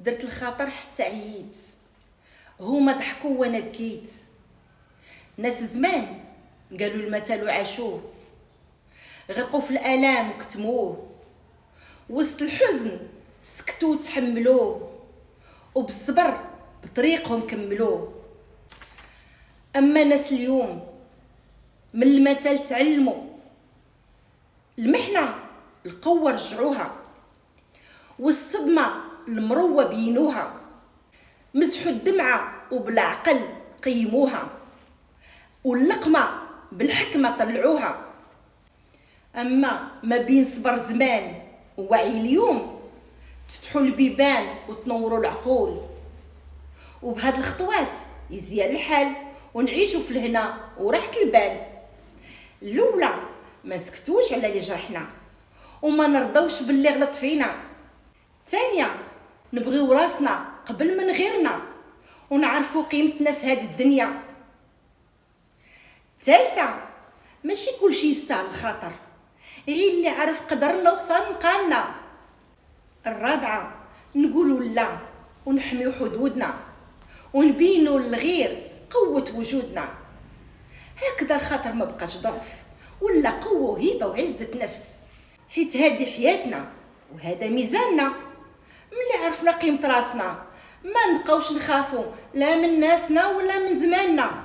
درت الخاطر حتى عييت، هما ضحكوا وانا بكيت. ناس زمان قالوا المثل وعاشوه، غرقوا في الالام وكتموه، وسط الحزن سكتوا وتحملوه، وبالصبر بطريقهم كملوه. اما ناس اليوم من المثل تعلموا، المحنه القوه رجعوها، والصدمه المروه بينوها، مسحوا الدمعه وبالعقل قيموها، واللقمه بالحكمه طلعوها. اما ما بين صبر زمان ووعي اليوم، تفتحوا البيبان وتنوروا العقول، وبهاد الخطوات يزيان الحال ونعيشوا في الهنا وراحة البال. الاولى ما نسكتوش على اللي جرحنا وما نرضوش باللي غلط فينا. الثانيه نبغيو راسنا قبل من غيرنا ونعرفوا قيمتنا في هذه الدنيا. الثالثه ماشي كلشي يستاهل الخاطر، غير اللي عرف قدرنا وصان مقامنا. الرابعه نقولوا لا ونحميو حدودنا، ونبينوا للغير قوه وجودنا. هكذا الخاطر ما بقاش ضعف ولا قوه وهيبه وعزه نفس، حيت هذه حياتنا وهذا ميزاننا. ملي عرفنا قيمه راسنا ما نبقاوش نخافوا لا من ناسنا ولا من زماننا،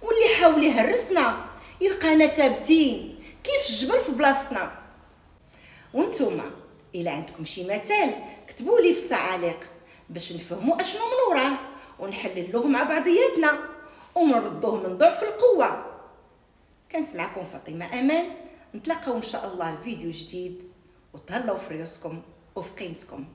واللي حاول يهرسنا يلقانا ثابتين كيف الجبل في بلاصتنا. وانتوما الا عندكم شي مثال كتبوا لي في التعاليق باش نفهموا اشنو من وراه ونحللوه مع بعضياتنا ونردوه من ضعف القوه. كانت معكم فاطمه امان، نتلاقاو ان شاء الله في فيديو جديد، وتهلاو في ريوسكم وفي قيمتكم.